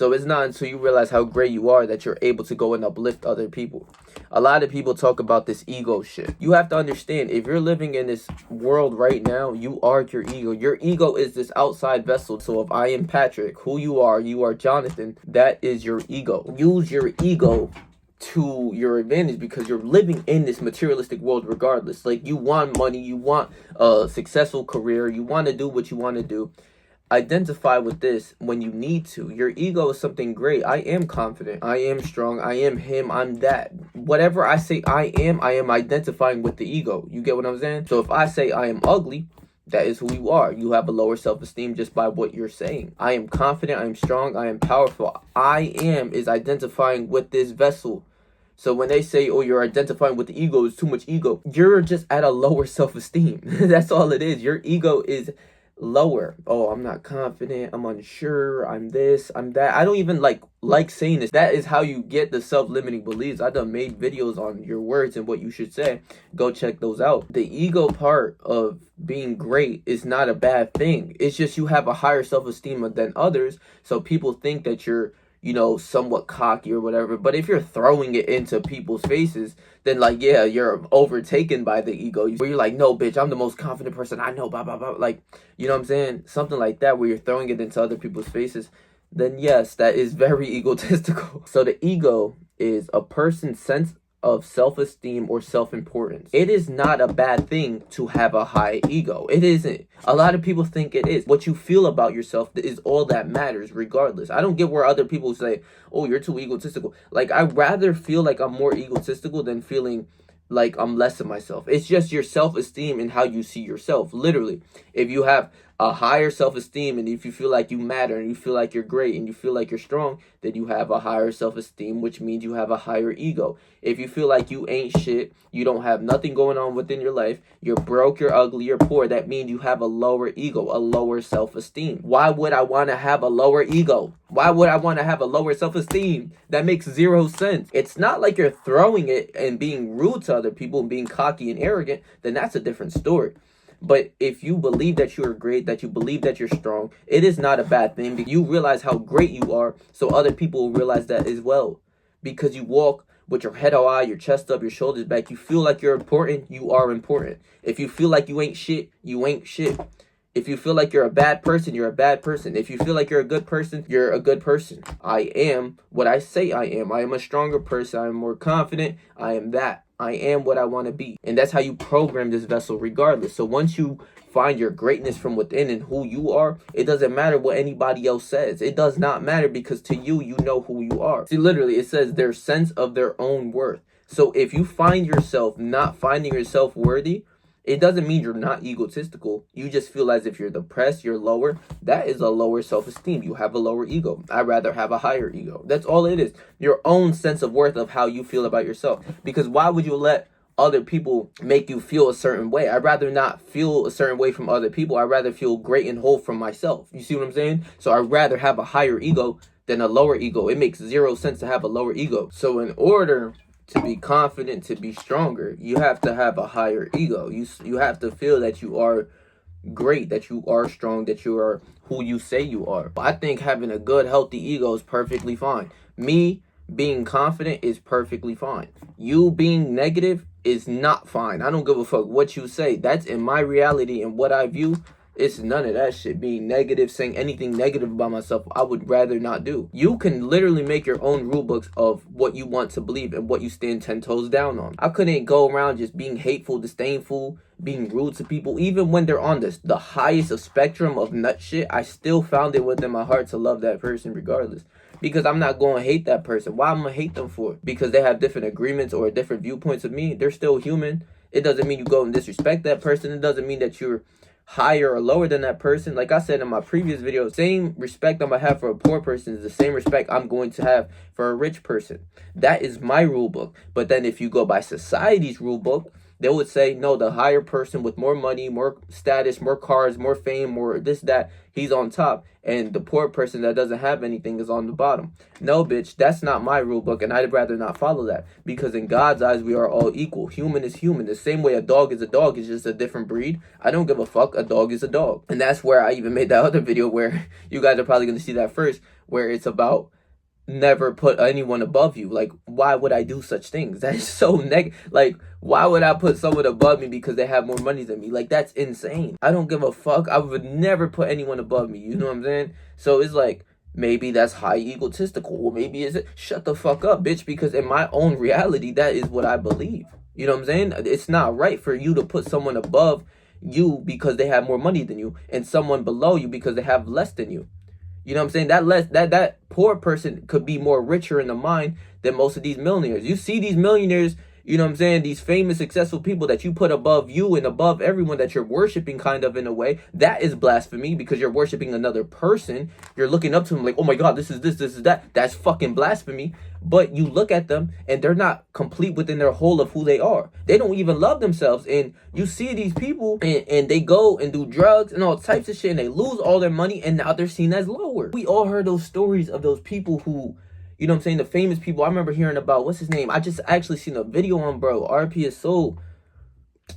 So it's not until you realize how great you are that you're able to go and uplift other people. A lot of people talk about this ego shit. You have to understand, if you're living in this world right now, you are your ego. Your ego is this outside vessel. So if I am Patrick, who you are Jonathan, that is your ego. Use your ego to your advantage, because you're living in this materialistic world regardless. Like, you want money, you want a successful career, you want to do what you want to do. Identify with this when you need to. Your ego is something great. I am confident, I am strong, I am him, I'm that. Whatever I say I am identifying with the ego. You get what I'm saying? So if I say I am ugly, that is who you are. You have a lower self-esteem just by what you're saying. I am confident, I am strong, I am powerful. I am is identifying with this vessel. So when they say, oh, you're identifying with the ego, it's too much ego, you're just at a lower self-esteem. That's all it is. Your ego is lower. Oh, I'm not confident, I'm unsure, I'm this, I'm that. I don't even like saying this. That is how you get the self-limiting beliefs. I done made videos on your words and what you should say. Go check those out. The ego part of being great is not a bad thing. It's just you have a higher self-esteem than others, so people think that you're, you know, somewhat cocky or whatever. But if you're throwing it into people's faces, then like, yeah, you're overtaken by the ego. Where you're like, no, bitch, I'm the most confident person I know, blah, blah, blah. Like, you know what I'm saying? Something like that, where you're throwing it into other people's faces. Then yes, that is very egotistical. So the ego is a person's sense of self-esteem or self-importance. It is not a bad thing to have a high ego. It isn't. A lot of people think it is. What you feel about yourself is all that matters, regardless. I don't get where other people say, oh, you're too egotistical. Like, I'd rather feel like I'm more egotistical than feeling like I'm less of myself. It's just your self-esteem and how you see yourself. Literally, if you have a higher self-esteem, and if you feel like you matter, and you feel like you're great, and you feel like you're strong, then you have a higher self-esteem, which means you have a higher ego. If you feel like you ain't shit, you don't have nothing going on within your life, you're broke, you're ugly, you're poor, that means you have a lower ego, a lower self-esteem. Why would I want to have a lower ego? Why would I want to have a lower self-esteem? That makes zero sense. It's not like you're throwing it and being rude to other people and being cocky and arrogant. Then that's a different story. But if you believe that you're great, that you believe that you're strong, it is not a bad thing. You realize how great you are, so other people will realize that as well. Because you walk with your head high, your chest up, your shoulders back. You feel like you're important, you are important. If you feel like you ain't shit, you ain't shit. If you feel like you're a bad person, you're a bad person. If you feel like you're a good person, you're a good person. I am what I say I am. I am a stronger person. I am more confident. I am that. I am what I want to be. And that's how you program this vessel regardless. So once you find your greatness from within and who you are, it doesn't matter what anybody else says. It does not matter, because to you, you know who you are. See, literally, it says their sense of their own worth. So if you find yourself not finding yourself worthy, it doesn't mean you're not egotistical. You just feel as if you're depressed, you're lower. That is a lower self-esteem. You have a lower ego. I'd rather have a higher ego. That's all it is. Your own sense of worth of how you feel about yourself. Because why would you let other people make you feel a certain way? I'd rather not feel a certain way from other people. I'd rather feel great and whole from myself. You see what I'm saying? So I'd rather have a higher ego than a lower ego. It makes zero sense to have a lower ego. So in order to be confident, to be stronger, you have to have a higher ego. You have to feel that you are great, that you are strong, that you are who you say you are. I think having a good, healthy ego is perfectly fine. Me being confident is perfectly fine. You being negative is not fine. I don't give a fuck what you say. That's in my reality and what I view. It's none of that shit. Being negative, saying anything negative about myself, I would rather not do. You can literally make your own rule books of what you want to believe and what you stand 10 toes down on. I couldn't go around just being hateful, disdainful, being rude to people. Even when they're on the highest of spectrum of nut shit, I still found it within my heart to love that person regardless. Because I'm not going to hate that person. Why am I going to hate them for? Because they have different agreements or different viewpoints of me. They're still human. It doesn't mean you go and disrespect that person. It doesn't mean that you're higher or lower than that person. Like I said in my previous video, same respect I'm gonna have for a poor person is the same respect I'm going to have for a rich person. That is my rule book. But then if you go by society's rule book, they would say, no, the higher person with more money, more status, more cars, more fame, more this, that, he's on top. And the poor person that doesn't have anything is on the bottom. No, bitch, that's not my rule book, and I'd rather not follow that. Because in God's eyes, we are all equal. Human is human. The same way a dog is just a different breed. I don't give a fuck. A dog is a dog. And that's where I even made that other video where you guys are probably going to see that first, where it's about never put anyone above you. Like, why would I do such things? That's so like, why would I put someone above me because they have more money than me? Like, that's insane. I don't give a fuck. I would never put anyone above me. You know what I'm saying? So it's like, maybe that's high egotistical, or maybe is it shut the fuck up, bitch, because in my own reality, that is what I believe. You know what I'm saying? It's not right for you to put someone above you because they have more money than you, and someone below you because they have less than you. You know what I'm saying? That poor person could be more richer in the mind than most of these millionaires. You see these millionaires, you know what I'm saying? These famous, successful people that you put above you and above everyone that you're worshiping kind of in a way. That is blasphemy because you're worshiping another person. You're looking up to them like, oh my God, this is that. That's fucking blasphemy. But you look at them and they're not complete within their whole of who they are. They don't even love themselves. And you see these people and they go and do drugs and all types of shit and they lose all their money and now they're seen as lower. We all heard those stories of those people who, you know what I'm saying, the famous people. I remember hearing about, what's his name? I just actually seen a video on, bro, RP is so...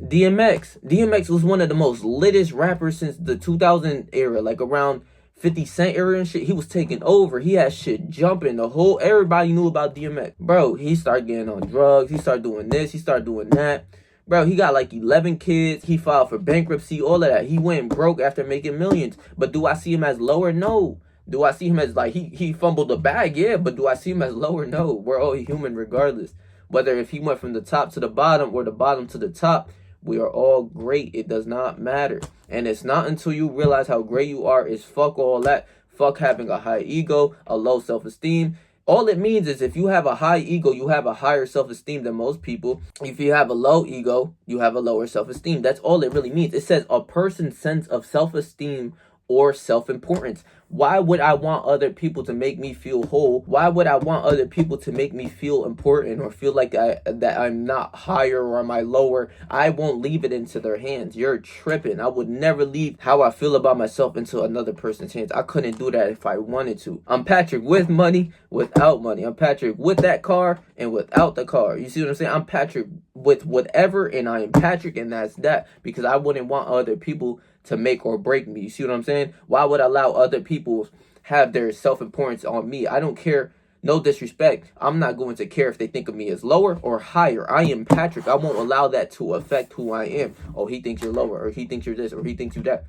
DMX. DMX was one of the most littest rappers since the 2000 era, like around 50 Cent era and shit. He was taking over. He had shit jumping. Everybody knew about DMX. Bro, he started getting on drugs. He started doing this. He started doing that. Bro, he got like 11 kids. He filed for bankruptcy, all of that. He went broke after making millions. But do I see him as lower? No. Do I see him as like, he fumbled the bag? Yeah. But do I see him as lower? No. We're all human regardless. Whether if he went from the top to the bottom or the bottom to the top, we are all great. It does not matter. And it's not until you realize how great you are is fuck all that. Fuck having a high ego, a low self-esteem. All it means is if you have a high ego, you have a higher self-esteem than most people. If you have a low ego, you have a lower self-esteem. That's all it really means. It says a person's sense of self-esteem or self-importance. Why would I want other people to make me feel whole? Why would I want other people to make me feel important or feel like that I'm not higher or am I lower? I won't leave it into their hands. You're tripping. I would never leave how I feel about myself into another person's hands. I couldn't do that if I wanted to. I'm Patrick with money, without money. I'm Patrick with that car and without the car. You see what I'm saying? I'm Patrick with whatever and I am Patrick and that's that, because I wouldn't want other people to make or break me. You see what I'm saying? Why would I allow other people have their self-importance on me? I don't care. No disrespect. I'm not going to care if they think of me as lower or higher. I am Patrick. I won't allow that to affect who I am. Oh, he thinks you're lower, or he thinks you're this, or he thinks you're that.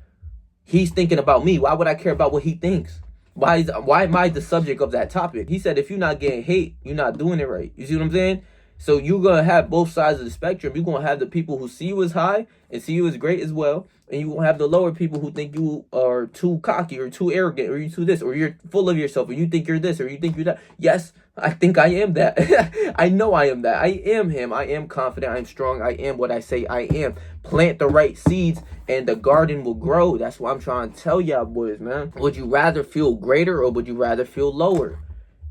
He's thinking about me. Why would I care about what he thinks? Why am I the subject of that topic? He said if you're not getting hate, you're not doing it right. You see what I'm saying? So you're going to have both sides of the spectrum. You're going to have the people who see you as high and see you as great as well. And you will have the lower people who think you are too cocky or too arrogant or you too this or you're full of yourself or you think you're this or you think you're that. Yes, I think I am that. I know I am that. I am him. I am confident. I am strong. I am what I say I am. Plant the right seeds and the garden will grow. That's what I'm trying to tell y'all boys, man. Would you rather feel greater or would you rather feel lower?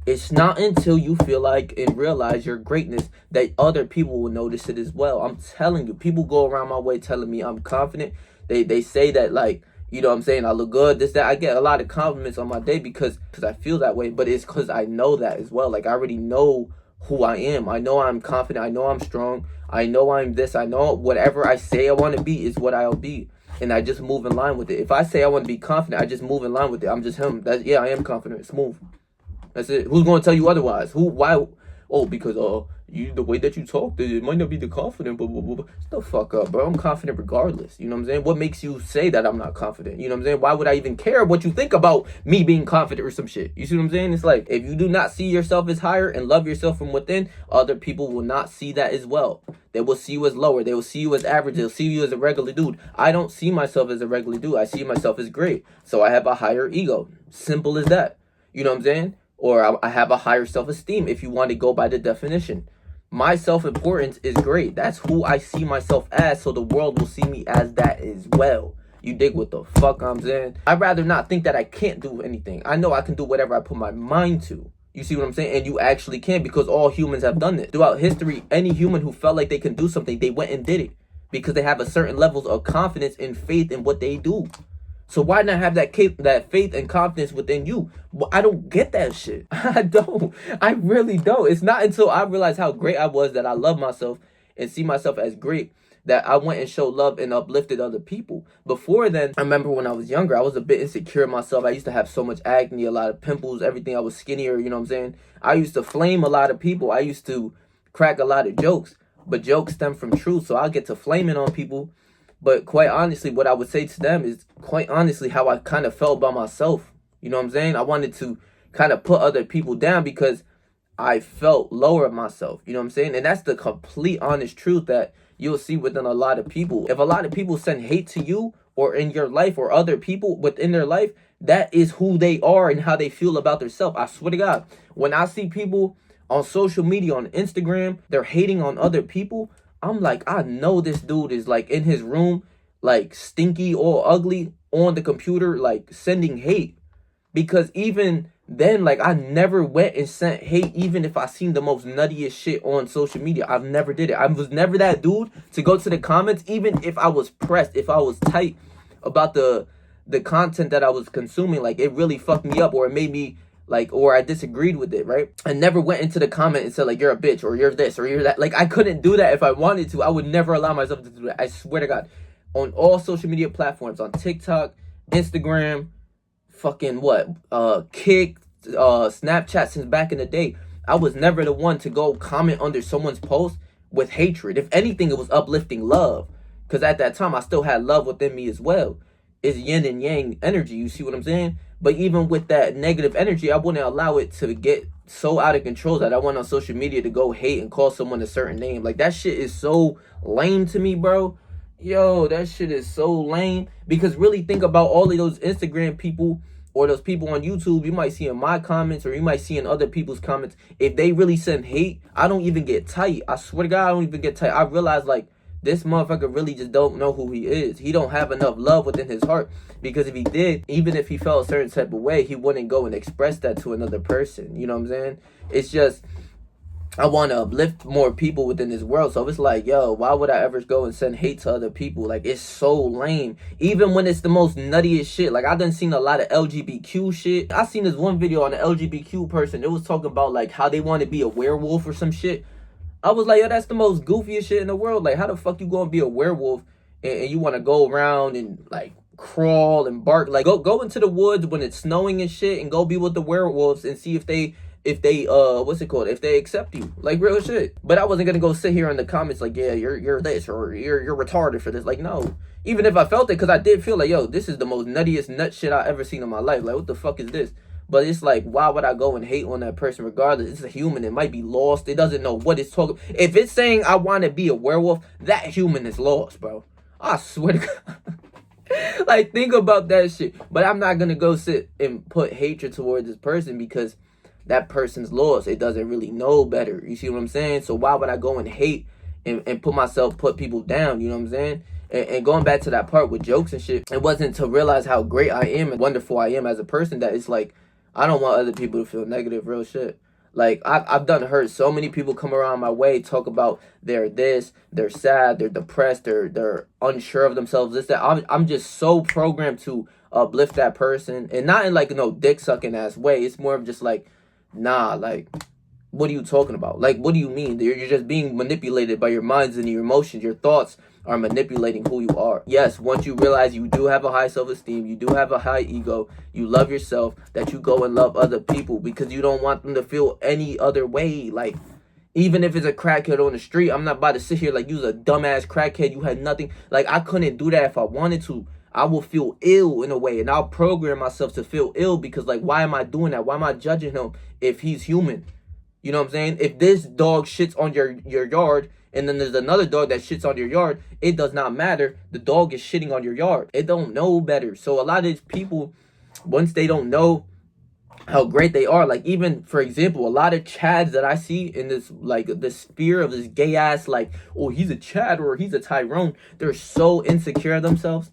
It's not until you feel like and realize your greatness that other people will notice it as well. I'm telling you, people go around my way telling me I'm confident. They say that, like, you know what I'm saying, I look good, this, that. I get a lot of compliments on my day because I feel that way, but it's because I know that as well. Like, I already know who I am. I know I'm confident. I know I'm strong. I know I'm this. I know whatever I say I want to be is what I'll be. And I just move in line with it. If I say I want to be confident, I just move in line with it. I'm just him. Yeah, I am confident. Smooth. That's it. Who's going to tell you otherwise? Why? Oh, because the way that you talk, it might not be the confident, but shut the fuck up, bro. I'm confident regardless. You know what I'm saying? What makes you say that I'm not confident? You know what I'm saying? Why would I even care what you think about me being confident or some shit? You see what I'm saying? It's like, if you do not see yourself as higher and love yourself from within, other people will not see that as well. They will see you as lower. They will see you as average. They'll see you as a regular dude. I don't see myself as a regular dude. I see myself as great. So I have a higher ego. Simple as that. You know what I'm saying? Or I have a higher self-esteem if you want to go by the definition. My self-importance is great. That's who I see myself as, so the world will see me as that as well. You dig what the fuck I'm saying? I'd rather not think that I can't do anything. I know I can do whatever I put my mind to. You see what I'm saying? And you actually can, because all humans have done this. Throughout history, any human who felt like they can do something, they went and did it. Because they have a certain levels of confidence and faith in what they do. So why not have that faith and confidence within you? Well, I don't get that shit. I don't. I really don't. It's not until I realize how great I was that I love myself and see myself as great that I went and showed love and uplifted other people. Before then, I remember when I was younger, I was a bit insecure in myself. I used to have so much acne, a lot of pimples, everything. I was skinnier, you know what I'm saying? I used to flame a lot of people. I used to crack a lot of jokes, but jokes stem from truth. So I'll get to flaming on people. But quite honestly, what I would say to them is quite honestly how I kind of felt about myself. You know what I'm saying? I wanted to kind of put other people down because I felt lower of myself. You know what I'm saying? And that's the complete honest truth that you'll see within a lot of people. If a lot of people send hate to you or in your life or other people within their life, that is who they are and how they feel about themselves. I swear to God, when I see people on social media, on Instagram, they're hating on other people, I'm like, I know this dude is like in his room, like stinky or ugly on the computer, like sending hate. Because even then, like, I never went and sent hate, even if I seen the most nuttiest shit on social media. I've never did it. I was never that dude to go to the comments, even if I was pressed, if I was tight about the content that I was consuming. Like, it really fucked me up, or it made me, like, or I disagreed with it, right? I never went into the comment and said, like, you're a bitch, or you're this, or you're that. Like, I couldn't do that if I wanted to. I would never allow myself to do that. I swear to God. On all social media platforms, on TikTok, Instagram, fucking what, Kick, Snapchat, since back in the day, I was never the one to go comment under someone's post with hatred. If anything, it was uplifting love, because at that time I still had love within me as well. It's yin and yang energy, you see what I'm saying? But even with that negative energy, I wouldn't allow it to get so out of control that I went on social media to go hate and call someone a certain name. Like, that shit is so lame to me, bro. Yo, that shit is so lame. Because really think about all of those Instagram people or those people on YouTube you might see in my comments, or you might see in other people's comments. If they really send hate, I don't even get tight. I swear to God, I don't even get tight. I realize, like, this motherfucker really just don't know who he is. He don't have enough love within his heart. Because if he did, even if he felt a certain type of way, he wouldn't go and express that to another person. You know what I'm saying? It's just, I want to uplift more people within this world. So it's like, yo, why would I ever go and send hate to other people? Like, it's so lame. Even when it's the most nuttiest shit. Like, I done seen a lot of LGBTQ shit. I seen this one video on an LGBTQ person. It was talking about, like, how they want to be a werewolf or some shit. I was like, yo, that's the most goofiest shit in the world. Like, how the fuck you gonna be a werewolf and you want to go around and, like, crawl and bark? Like, go into the woods when it's snowing and shit and go be with the werewolves and see if they what's it called, if they accept you. Like, real shit. But I wasn't gonna go sit here in the comments like, yeah, you're this, or you're retarded for this. Like, no. Even if I felt it, because I did feel like, yo, this is the most nuttiest nut shit I ever seen in my life. Like, what the fuck is this? But it's like, why would I go and hate on that person regardless? It's a human. It might be lost. It doesn't know what it's talking. If it's saying I want to be a werewolf, that human is lost, bro. I swear to God. Like, think about that shit. But I'm not going to go sit and put hatred towards this person because that person's lost. It doesn't really know better. You see what I'm saying? So why would I go and hate and put people down? You know what I'm saying? And going back to that part with jokes and shit, it wasn't to realize how great I am and wonderful I am as a person that it's like, I don't want other people to feel negative, real shit. Like, I've done hurt so many people come around my way, talk about they're this, they're sad, they're depressed, they're unsure of themselves, this, that. I'm just so programmed to uplift that person. And not in, like, no dick sucking ass way. It's more of just like, nah, like, what are you talking about? Like, what do you mean? You're just being manipulated by your minds and your emotions. Your thoughts are manipulating who you are. Yes, once you realize you do have a high self-esteem, you do have a high ego, you love yourself, that you go and love other people because you don't want them to feel any other way. Like, even if it's a crackhead on the street, I'm not about to sit here like you's a dumbass crackhead, you had nothing. Like, I couldn't do that if I wanted to. I will feel ill in a way, and I'll program myself to feel ill because, like, why am I doing that? Why am I judging him if he's human? You know what I'm saying? If this dog shits on your yard, and then there's another dog that shits on your yard, it does not matter. The dog is shitting on your yard. It don't know better. So a lot of these people, once they don't know how great they are, like, even, for example, a lot of Chads that I see in this, like, the sphere of this gay ass, like, oh, he's a Chad or he's a Tyrone, they're so insecure of themselves.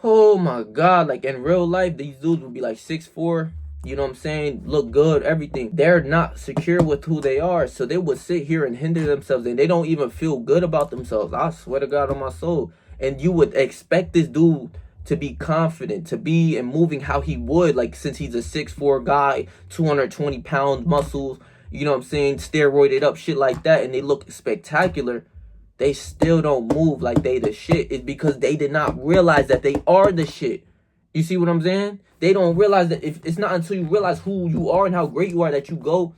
Oh my God, like, in real life, these dudes would be like 6'4", you know what I'm saying, look good, everything. They're not secure with who they are, so they would sit here and hinder themselves, and they don't even feel good about themselves. I swear to God on my soul. And you would expect this dude to be confident, to be and moving how he would, like, since he's a 6'4" guy, 220 pounds, muscles, you know what I'm saying, steroided up, shit like that, and they look spectacular. they still don't move like they the shit. It's because they did not realize that they are the shit. You see what I'm saying? They don't realize that if it's not until you realize who you are and how great you are that you go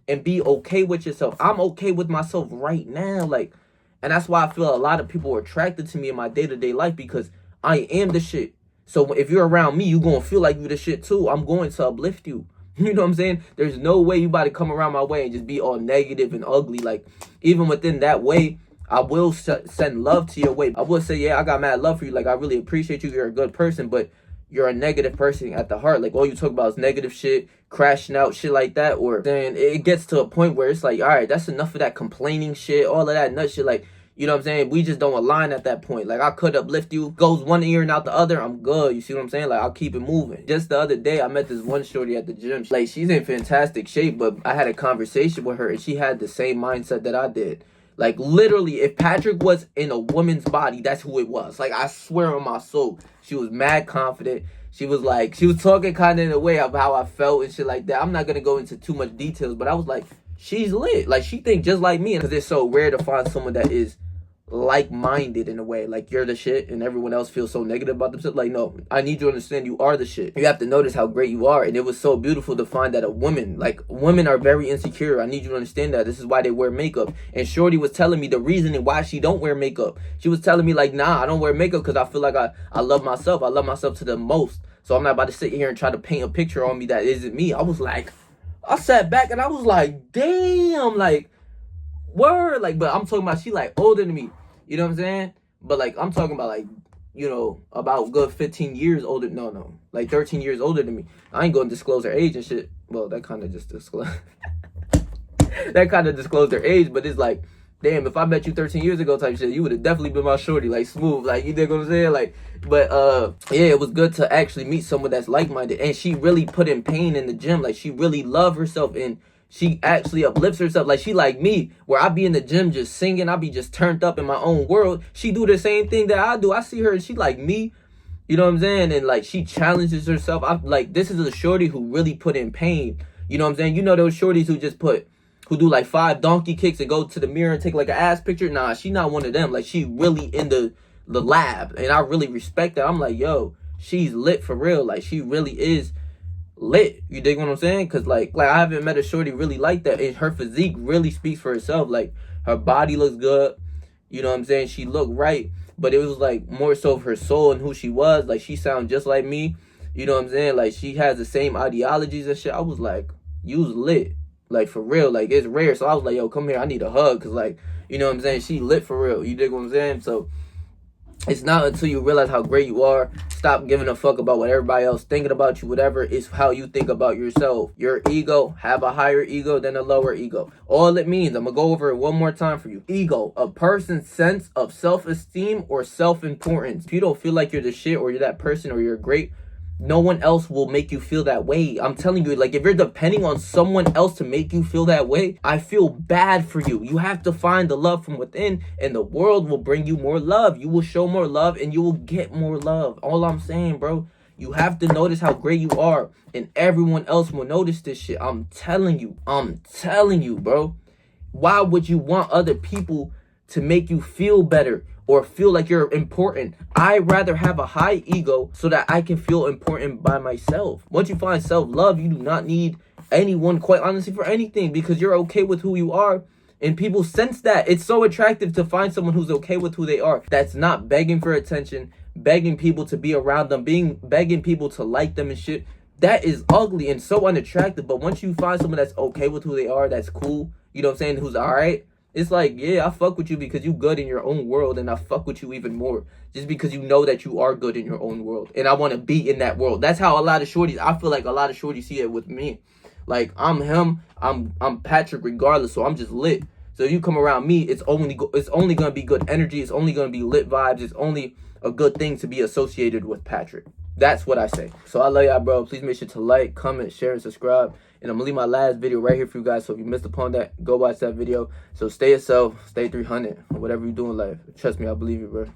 and be okay with yourself. I'm okay with myself right now. Like, and that's why I feel a lot of people are attracted to me in my day-to-day life, because I am the shit. So if you're around me, you're going to feel like you're the shit too. I'm going to uplift you. You know what I'm saying? There's no way you about to come around my way and just be all negative and ugly. Like, even within that way, I will send love to your way. I will say, yeah, I got mad love for you. Like, I really appreciate you. You're a good person, but you're a negative person at the heart. Like, all you talk about is negative shit, crashing out, shit like that. Or then it gets to a point where it's like, all right, that's enough of that complaining shit, all of that nut shit. Like, you know what I'm saying? We just don't align at that point. Like, I could uplift you, goes one ear and out the other, I'm good. You see what I'm saying? Like, I'll keep it moving. Just the other day, I met this one shorty at the gym. Like, she's in fantastic shape, but I had a conversation with her, and she had the same mindset that I did. Like, literally, if Patrick was in a woman's body, that's who it was. Like, I swear on my soul, she was mad confident. She was like, she was talking kind of in a way of how I felt and shit like that. I'm not going to go into too much details, but I was like, she's lit. Like, she think just like me. And it's so rare to find someone that is like-minded in a way. Like, you're the shit and everyone else feels so negative about themselves. Like, no, I need you to understand you are the shit. You have to notice how great you are. And it was so beautiful to find that a woman, like, women are very insecure. I need you to understand that. This is why they wear makeup. And shorty was telling me the reason and why she don't wear makeup. She was telling me, like, nah, I don't wear makeup because I feel like I love myself. I love myself to the most. So I'm not about to sit here and try to paint a picture on me that isn't me. I was like, I sat back and I was like, damn, like, word. Like, but I'm talking about she like older than me. You know what I'm saying? But like, I'm talking about like, you know, about good 15 years older. No, like 13 years older than me. I ain't gonna disclose her age and shit. Well, that kind of just disclosed. That kind of disclosed her age, but it's like, damn, if I met you 13 years ago type shit, you would have definitely been my shorty, like smooth, like, you dig what I'm saying? Like, but yeah, it was good to actually meet someone that's like-minded, and she really put in pain in the gym. Like, she really loved herself, and she actually uplifts herself. Like, she like me, where I be in the gym just singing, I be just turned up in my own world. She do the same thing that I do. I see her and she like me, you know what I'm saying? And like, she challenges herself. I like, this is a shorty who really put in pain. You know what I'm saying? You know those shorties who do like 5 donkey kicks and go to the mirror and take like an ass picture? Nah, she not one of them. Like, she really in the lab, and I really respect that. I'm like, yo, she's lit for real. Like, she really is lit. You dig what I'm saying? Because like I haven't met a shorty really like that, and her physique really speaks for herself. Like, her body looks good, you know what I'm saying? She looked right, but it was like more so of her soul and who she was. Like, she sound just like me, you know what I'm saying? Like, she has the same ideologies and shit. I was like, you's lit, like, for real. Like, it's rare. So I was like, yo, come here, I need a hug, because like, you know what I'm saying, she lit for real. You dig what I'm saying? So it's not until you realize how great you are, stop giving a fuck about what everybody else thinking about you, whatever. It's how you think about yourself. Your ego, have a higher ego than a lower ego. All it means, I'm gonna go over it one more time for you. Ego, a person's sense of self-esteem or self-importance. If you don't feel like you're the shit, or you're that person, or you're great, no one else will make you feel that way. I'm telling you, like, if you're depending on someone else to make you feel that way, I feel bad for you. You have to find the love from within, and the world will bring you more love. You will show more love, and you will get more love. All I'm saying, bro, you have to notice how great you are, and everyone else will notice this shit. I'm telling you, bro. Why would you want other people to make you feel better or feel like you're important? I'd rather have a high ego so that I can feel important by myself. Once you find self-love, you do not need anyone, quite honestly, for anything, because you're okay with who you are, and people sense that. It's so attractive to find someone who's okay with who they are, that's not begging for attention, begging people to be around them, begging people to like them and shit. That is ugly and so unattractive. But once you find someone that's okay with who they are, that's cool, you know what I'm saying, who's all right, it's like, yeah, I fuck with you because you good in your own world, and I fuck with you even more just because you know that you are good in your own world, and I want to be in that world. That's how a lot of shorties, I feel like a lot of shorties see it with me. Like, I'm him, I'm Patrick regardless, so I'm just lit. So if you come around me, it's only gonna be good energy. It's only gonna be lit vibes. It's only a good thing to be associated with Patrick. That's what I say. So I love y'all, bro. Please make sure to like, comment, share, and subscribe. And I'm gonna leave my last video right here for you guys. So if you missed upon that, go watch that video. So stay yourself, stay 300, or whatever you do in life. Trust me, I believe you, bro.